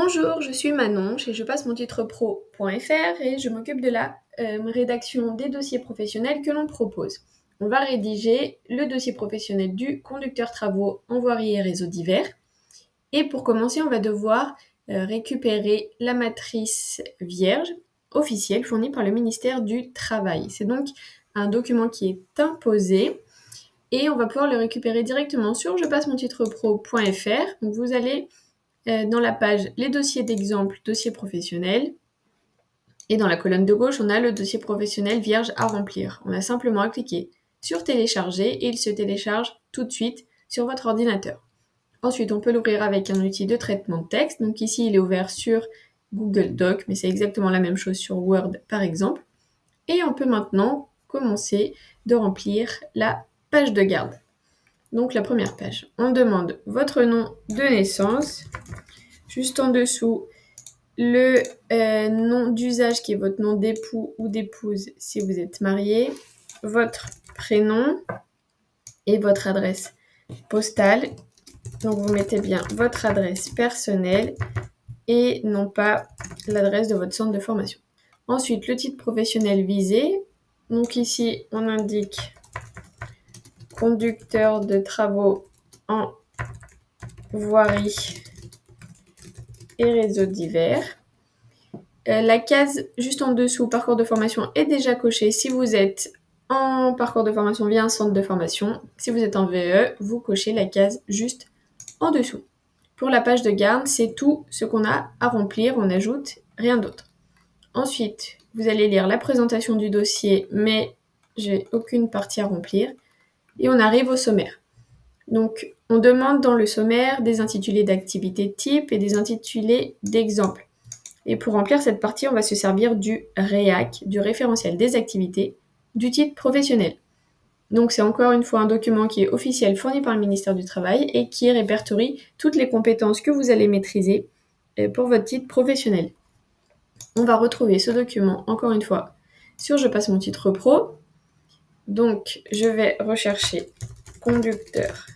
Bonjour, je suis Manon chez jepassemon-titre-pro.fr et je m'occupe de la rédaction des dossiers professionnels que l'on propose. On va rédiger le dossier professionnel du conducteur travaux en voirie et réseaux divers. Et pour commencer, on va devoir récupérer la matrice vierge officielle fournie par le ministère du Travail. C'est donc un document qui est imposé et on va pouvoir le récupérer directement sur jepassemon-titre-pro.fr. Donc vous allez dans la page les dossiers d'exemple, dossier professionnel. Et dans la colonne de gauche, on a le dossier professionnel vierge à remplir. On a simplement à cliquer sur télécharger et il se télécharge tout de suite sur votre ordinateur. Ensuite, on peut l'ouvrir avec un outil de traitement de texte. Donc ici, il est ouvert sur Google Doc, mais c'est exactement la même chose sur Word par exemple. Et on peut maintenant commencer de remplir la page de garde. Donc la première page, on demande votre nom de naissance, juste en dessous le nom d'usage qui est votre nom d'époux ou d'épouse si vous êtes marié, votre prénom et votre adresse postale. Donc vous mettez bien votre adresse personnelle et non pas l'adresse de votre centre de formation. Ensuite, le titre professionnel visé. Donc ici, on indique conducteur de travaux en voirie et réseaux divers. La case juste en dessous, parcours de formation, est déjà cochée si vous êtes en parcours de formation via un centre de formation. Si vous êtes en VE, vous cochez la case juste en dessous. Pour la page de garde, c'est tout ce qu'on a à remplir, on n'ajoute rien d'autre. Ensuite, vous allez lire la présentation du dossier, mais j'ai aucune partie à remplir. Et on arrive au sommaire. Donc, on demande dans le sommaire des intitulés d'activités type et des intitulés d'exemple. Et pour remplir cette partie, on va se servir du REAC, du référentiel des activités, du titre professionnel. Donc c'est encore une fois un document qui est officiel fourni par le ministère du Travail et qui répertorie toutes les compétences que vous allez maîtriser pour votre titre professionnel. On va retrouver ce document encore une fois sur Je passe mon titre pro. Donc je vais rechercher conducteur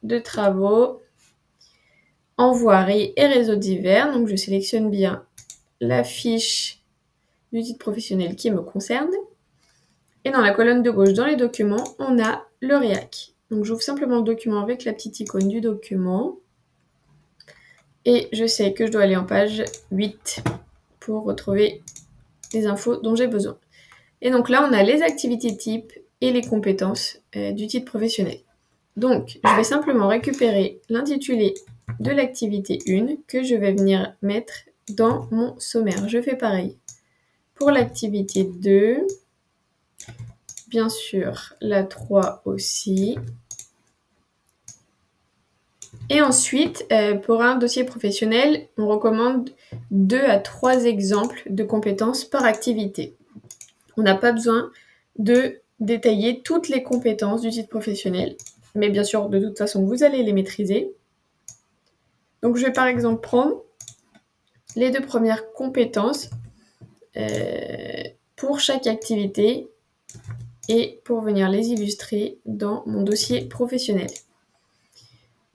de travaux en voirie et réseaux divers. Donc je sélectionne bien la fiche du titre professionnel qui me concerne. Et dans la colonne de gauche, dans les documents, on a le REAC. Donc j'ouvre simplement le document avec la petite icône du document. Et je sais que je dois aller en page 8 pour retrouver les infos dont j'ai besoin. Et donc là, on a les activités types et les compétences du titre professionnel. Donc, je vais simplement récupérer l'intitulé de l'activité 1 que je vais venir mettre dans mon sommaire. Je fais pareil pour l'activité 2. Bien sûr, la 3 aussi. Et ensuite, pour un dossier professionnel, on recommande 2 à 3 exemples de compétences par activité. On n'a pas besoin de détailler toutes les compétences du titre professionnel, mais bien sûr, de toute façon, vous allez les maîtriser. Donc, je vais par exemple prendre les 2 premières compétences pour chaque activité et pour venir les illustrer dans mon dossier professionnel.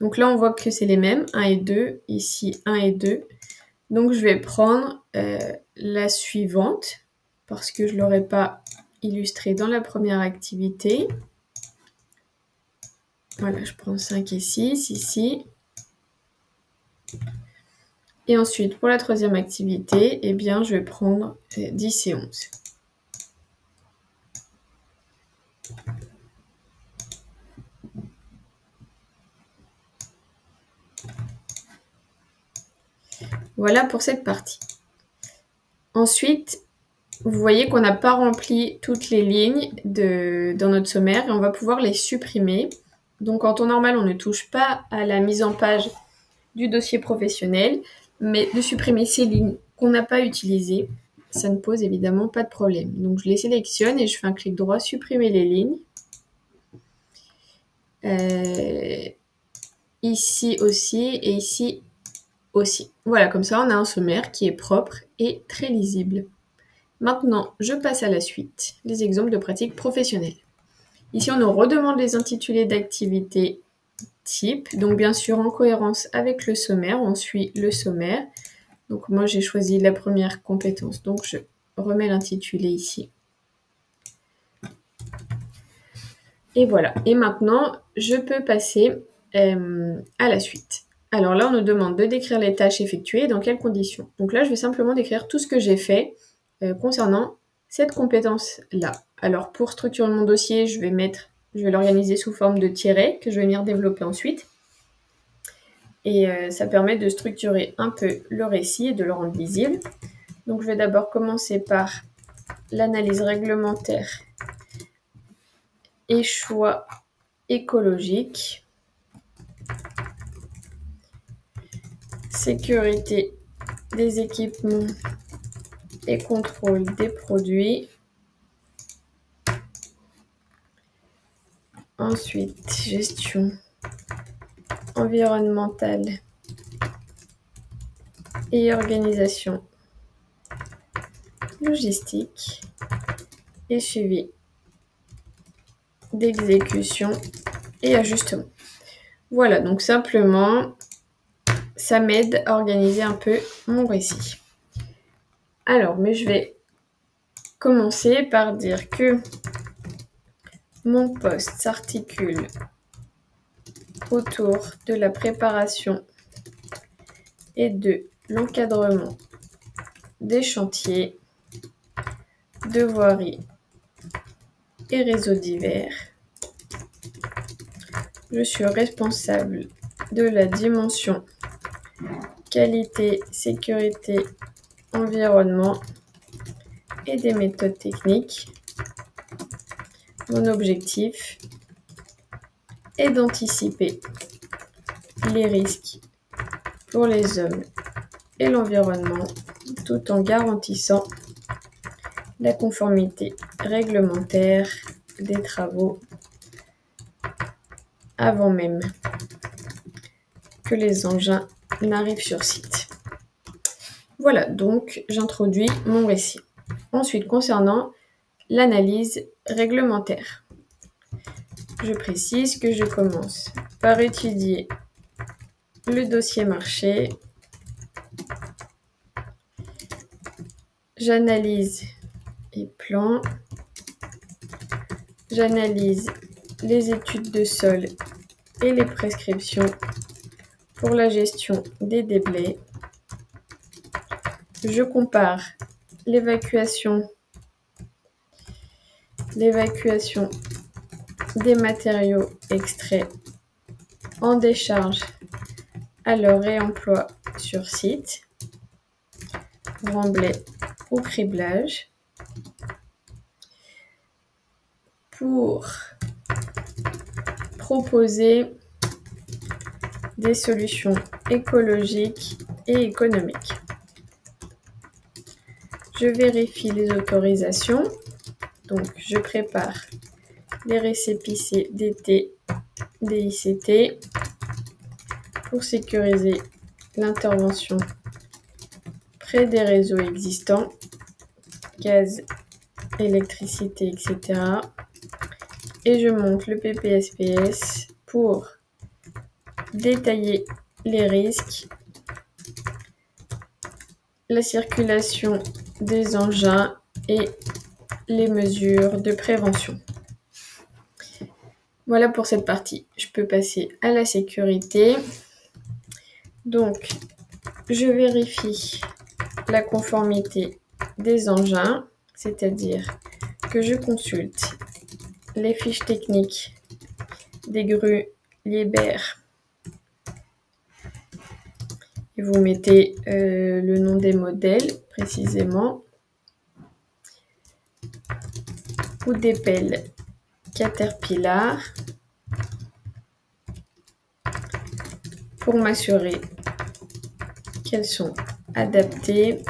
Donc là, on voit que c'est les mêmes, 1 et 2, ici 1 et 2. Donc je vais prendre la suivante, parce que je ne l'aurais pas illustrée dans la première activité. Voilà, je prends 5 et 6, ici. Et ensuite, pour la troisième activité, eh bien, je vais prendre 10 et 11. Voilà pour cette partie. Ensuite, vous voyez qu'on n'a pas rempli toutes les lignes dans notre sommaire et on va pouvoir les supprimer. Donc en temps normal, on ne touche pas à la mise en page du dossier professionnel, mais de supprimer ces lignes qu'on n'a pas utilisées, ça ne pose évidemment pas de problème. Donc je les sélectionne et je fais un clic droit, supprimer les lignes. Ici aussi et ici aussi. Voilà, comme ça on a un sommaire qui est propre et très lisible. Maintenant, je passe à la suite, les exemples de pratiques professionnelles. Ici, on nous redemande les intitulés d'activités type. Donc, bien sûr, en cohérence avec le sommaire, on suit le sommaire. Donc moi j'ai choisi la première compétence, donc je remets l'intitulé ici. Et voilà, et maintenant je peux passer à la suite. Alors là on nous demande de décrire les tâches effectuées et dans quelles conditions. Donc là je vais simplement décrire tout ce que j'ai fait concernant cette compétence-là. Alors pour structurer mon dossier, je vais l'organiser sous forme de tirets que je vais venir développer ensuite. Et ça permet de structurer un peu le récit et de le rendre lisible. Donc je vais d'abord commencer par l'analyse réglementaire et choix écologique, sécurité des équipements et contrôle des produits. Ensuite, gestion environnementale et organisation logistique et suivi d'exécution et ajustement. Voilà, donc simplement, ça m'aide à organiser un peu mon récit. Alors, mais je vais commencer par dire que mon poste s'articule autour de la préparation et de l'encadrement des chantiers de voirie et réseaux divers. Je suis responsable de la dimension qualité, sécurité, environnement et des méthodes techniques. Mon objectif est d'anticiper les risques pour les hommes et l'environnement tout en garantissant la conformité réglementaire des travaux avant même que les engins n'arrivent sur site. Voilà, donc j'introduis mon récit. Ensuite, concernant l'analyse réglementaire, je précise que je commence par étudier le dossier marché. J'analyse les plans. J'analyse les études de sol et les prescriptions pour la gestion des déblais. Je compare l'évacuation des matériaux extraits en décharge à leur réemploi sur site, remblai ou criblage, pour proposer des solutions écologiques et économiques. Je vérifie les autorisations, donc je prépare les récépissés DT, DICT pour sécuriser l'intervention près des réseaux existants, gaz, électricité, etc. Et je monte le PPSPS pour détailler les risques, la circulation des engins et les mesures de prévention. Voilà pour cette partie. Je peux passer à la sécurité. Donc, je vérifie la conformité des engins, c'est-à-dire que je consulte les fiches techniques des grues Liebherr. Et vous mettez le nom des modèles précisément, ou des pelles Caterpillar, pour m'assurer qu'elles sont adaptées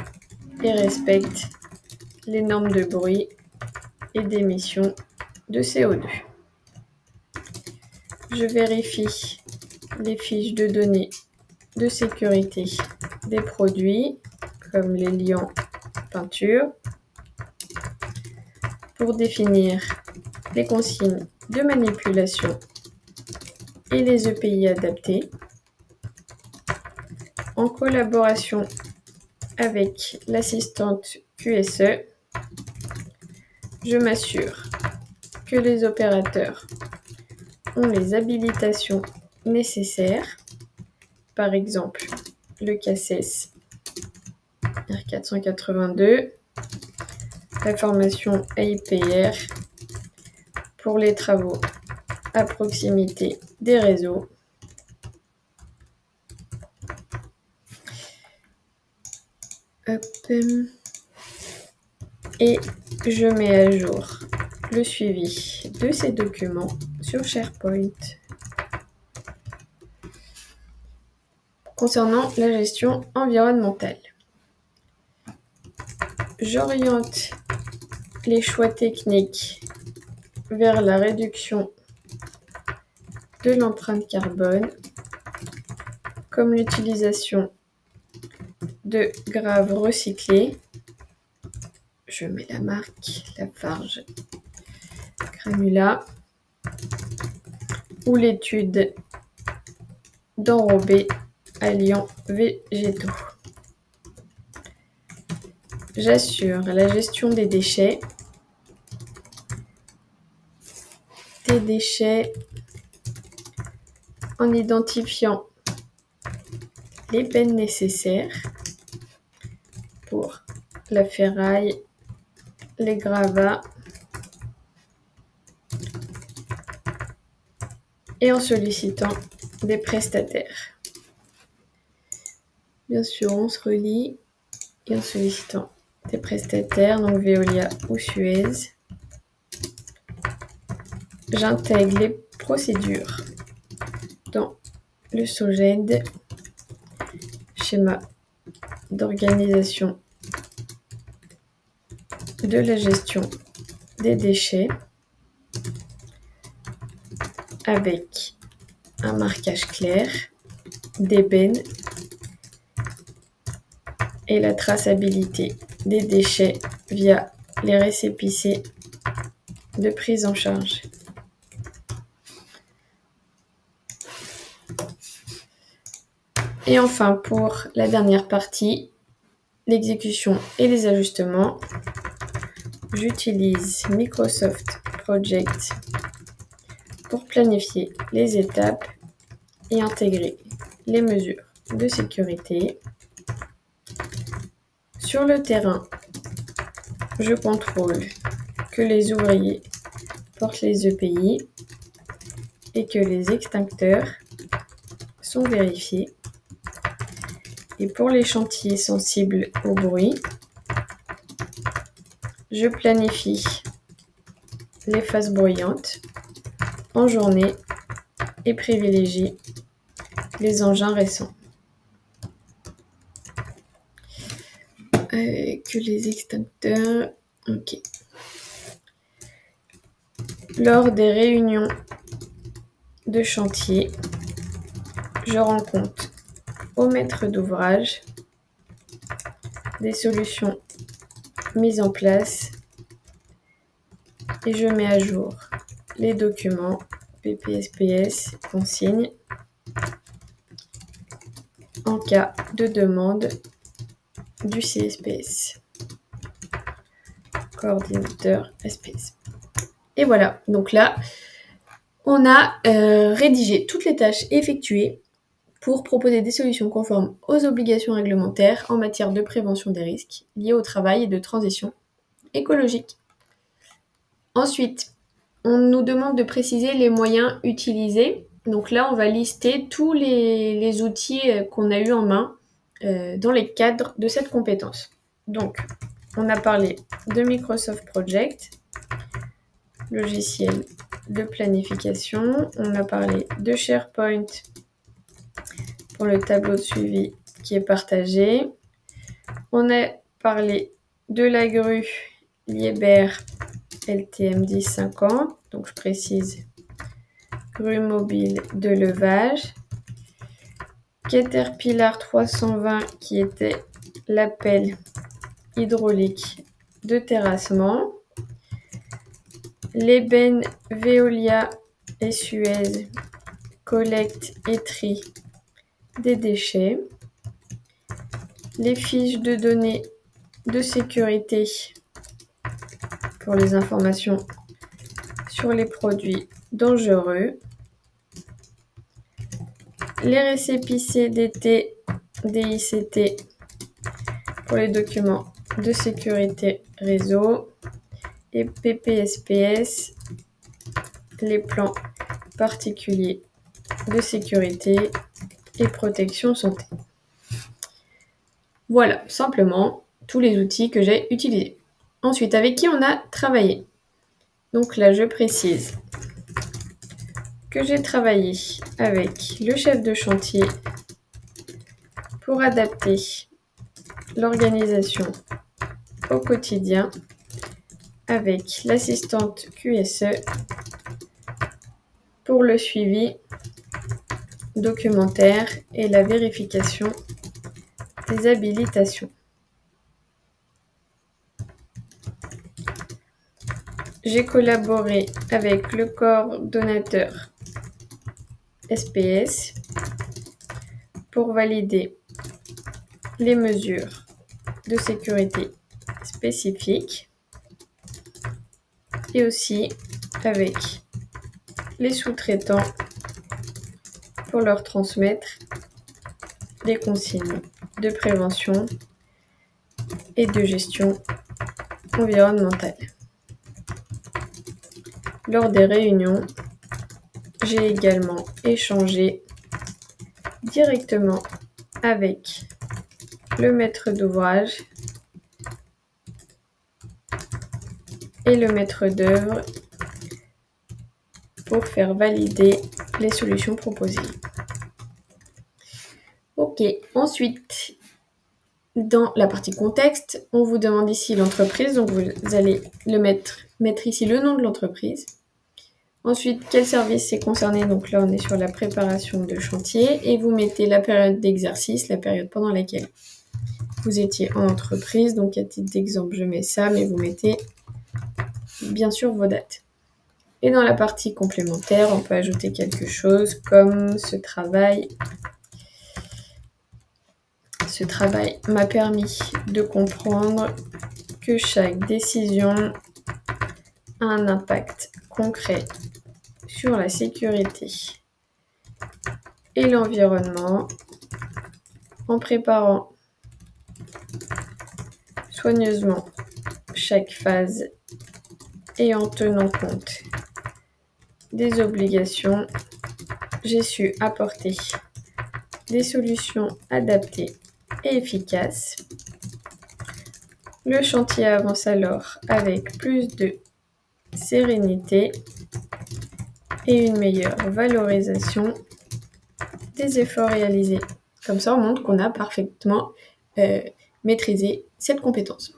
et respectent les normes de bruit et d'émission de CO2. Je vérifie les fiches de données de sécurité des produits, comme les liants peinture, pour définir les consignes de manipulation et les EPI adaptés, en collaboration avec l'assistante QSE, je m'assure que les opérateurs ont les habilitations nécessaires, par exemple le CACES R482, la formation AIPR pour les travaux à proximité des réseaux. Et je mets à jour le suivi de ces documents sur SharePoint. Concernant la gestion environnementale, j'oriente les choix techniques vers la réduction de l'empreinte carbone, comme l'utilisation de graves recyclés. Je mets la marque Lafarge Granula, ou l'étude d'enrobés alliants végétaux. J'assure la gestion des déchets. En identifiant les bennes nécessaires pour la ferraille, les gravats, et en sollicitant des prestataires. Bien sûr, on se relie et en sollicitant des prestataires, donc Veolia ou Suez. J'intègre les procédures dans le SOGED, schéma d'organisation de la gestion des déchets, avec un marquage clair des bennes et la traçabilité des déchets via les récépissés de prise en charge. Et enfin, pour la dernière partie, l'exécution et les ajustements, j'utilise Microsoft Project pour planifier les étapes et intégrer les mesures de sécurité. Sur le terrain, je contrôle que les ouvriers portent les EPI et que les extincteurs sont vérifiés. Et pour les chantiers sensibles au bruit, je planifie les phases bruyantes en journée et privilégie les engins récents. Que les extincteurs, ok. Lors des réunions de chantier, je rends compte au maître d'ouvrage des solutions mises en place et je mets à jour les documents PPSPS consignes en cas de demande du CSPS, coordinateur SPS. Et voilà, donc là, on a rédigé toutes les tâches effectuées pour proposer des solutions conformes aux obligations réglementaires en matière de prévention des risques liés au travail et de transition écologique. Ensuite, on nous demande de préciser les moyens utilisés. Donc là, on va lister tous les outils qu'on a eu en main dans les cadres de cette compétence. Donc, on a parlé de Microsoft Project, logiciel de planification. On a parlé de SharePoint pour le tableau de suivi qui est partagé. On a parlé de la grue Liebherr LTM 1050, donc je précise grue mobile de levage. Caterpillar 320 qui était l'appel hydraulique de terrassement. Les bennes Veolia et Suez, collecte et tri des déchets. les fiches de données de sécurité pour les informations sur les produits dangereux, les récépissés DT, DICT pour les documents de sécurité réseau et PPSPS, les plans particuliers de sécurité et protection santé. Voilà, simplement tous les outils que j'ai utilisés. Ensuite, avec qui on a travaillé? Donc là, je précise que j'ai travaillé avec le chef de chantier pour adapter l'organisation au quotidien, avec l'assistante QSE pour le suivi documentaire et la vérification des habilitations. J'ai collaboré avec le coordonnateur SPS pour valider les mesures de sécurité spécifiques et aussi avec les sous-traitants pour leur transmettre des consignes de prévention et de gestion environnementale. Lors des réunions, j'ai également échangé directement avec le maître d'ouvrage et le maître d'œuvre pour faire valider les solutions proposées. Ok, ensuite, dans la partie contexte, on vous demande ici l'entreprise, donc vous allez mettre ici le nom de l'entreprise. Ensuite, quel service est concerné? Donc là, on est sur la préparation de chantier et vous mettez la période d'exercice, la période pendant laquelle vous étiez en entreprise. Donc à titre d'exemple, je mets ça, mais vous mettez bien sûr vos dates. Et dans la partie complémentaire, on peut ajouter quelque chose comme ce travail m'a permis de comprendre que chaque décision a un impact concret sur la sécurité et l'environnement. En préparant soigneusement chaque phase et en tenant compte des obligations, j'ai su apporter des solutions adaptées et efficaces. Le chantier avance alors avec plus de sérénité et une meilleure valorisation des efforts réalisés. Comme ça, on montre qu'on a parfaitement maîtrisé cette compétence.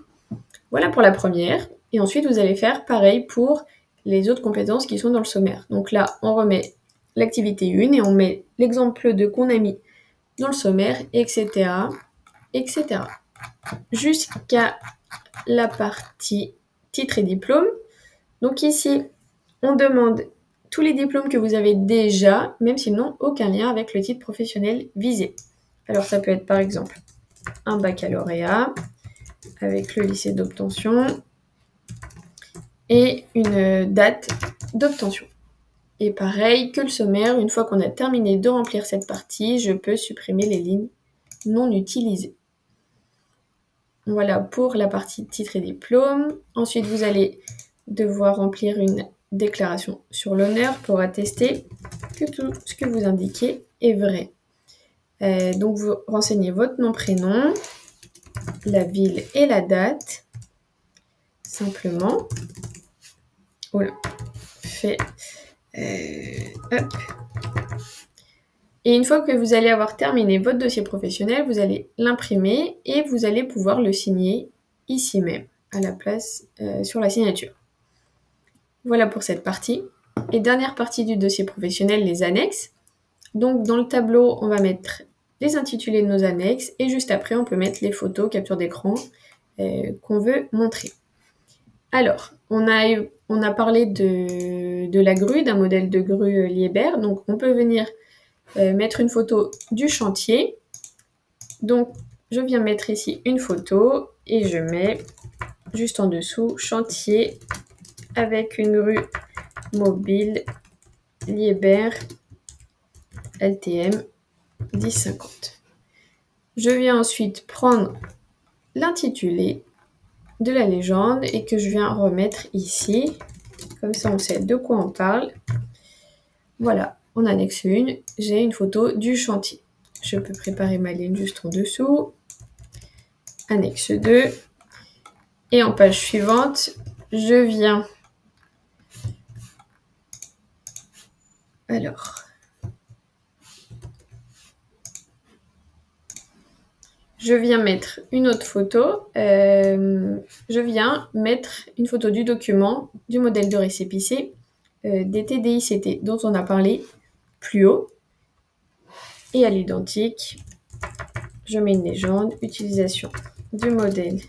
Voilà pour la première. Et ensuite, vous allez faire pareil pour les autres compétences qui sont dans le sommaire. Donc là, on remet l'activité 1 et on met l'exemple 2 qu'on a mis dans le sommaire, etc. etc. Jusqu'à la partie titre et diplôme. Donc ici, on demande tous les diplômes que vous avez déjà, même s'ils n'ont aucun lien avec le titre professionnel visé. Alors ça peut être par exemple un baccalauréat avec le lycée d'obtention et une date d'obtention. Et pareil que le sommaire, une fois qu'on a terminé de remplir cette partie, je peux supprimer les lignes non utilisées. Voilà pour la partie titre et diplôme. Ensuite, vous allez devoir remplir une déclaration sur l'honneur pour attester que tout ce que vous indiquez est vrai. Donc, vous renseignez votre nom, prénom, la ville et la date. Simplement. Voilà. Fait. Hop. Et une fois que vous allez avoir terminé votre dossier professionnel, vous allez l'imprimer et vous allez pouvoir le signer ici même, à la place sur la signature. Voilà pour cette partie. Et dernière partie du dossier professionnel, les annexes. Donc dans le tableau, on va mettre les intitulés de nos annexes et juste après, on peut mettre les photos, capture d'écran qu'on veut montrer. Alors, on a parlé de la grue, d'un modèle de grue Liebherr. Donc on peut venir mettre une photo du chantier. Donc je viens mettre ici une photo et je mets juste en dessous chantier avec une rue mobile Liebherr LTM 1050. Je viens ensuite prendre l'intitulé de la légende et que je viens remettre ici. Comme ça, on sait de quoi on parle. Voilà, en annexe 1, j'ai une photo du chantier. Je peux préparer ma ligne juste en dessous. Annexe 2. Et en page suivante, je viens... Alors... Je viens mettre une autre photo. Je viens mettre une photo du document, du modèle de récépissé des TDICT dont on a parlé plus haut. Et à l'identique, je mets une légende, utilisation du modèle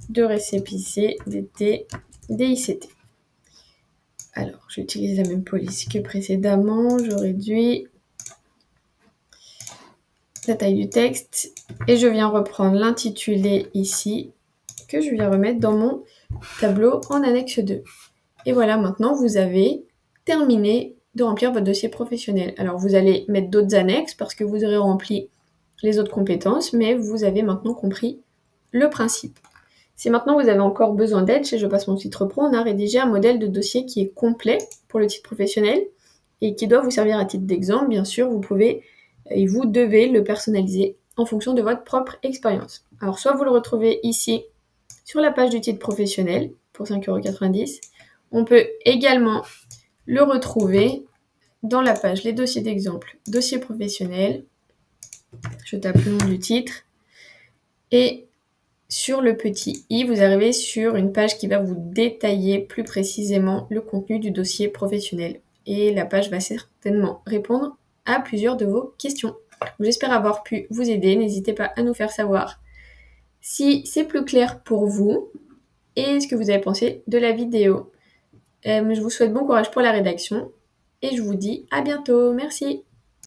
de récépissé des TDICT. Alors, j'utilise la même police que précédemment. Je réduis la taille du texte et je viens reprendre l'intitulé ici que je viens remettre dans mon tableau en annexe 2. Et voilà, maintenant vous avez terminé de remplir votre dossier professionnel. Alors vous allez mettre d'autres annexes parce que vous aurez rempli les autres compétences, mais vous avez maintenant compris le principe. Si maintenant vous avez encore besoin d'aide chez Je passe mon titre pro, on a rédigé un modèle de dossier qui est complet pour le titre professionnel et qui doit vous servir à titre d'exemple. Bien sûr, vous pouvez et vous devez le personnaliser en fonction de votre propre expérience. Alors soit vous le retrouvez ici sur la page du titre professionnel pour 5,90 €. On peut également le retrouver dans la page les dossiers d'exemple, dossier professionnel. Je tape le nom du titre et sur le petit i, vous arrivez sur une page qui va vous détailler plus précisément le contenu du dossier professionnel. Et la page va certainement répondre à plusieurs de vos questions. J'espère avoir pu vous aider. N'hésitez pas à nous faire savoir si c'est plus clair pour vous et ce que vous avez pensé de la vidéo. Je vous souhaite bon courage pour la rédaction et je vous dis à bientôt. Merci.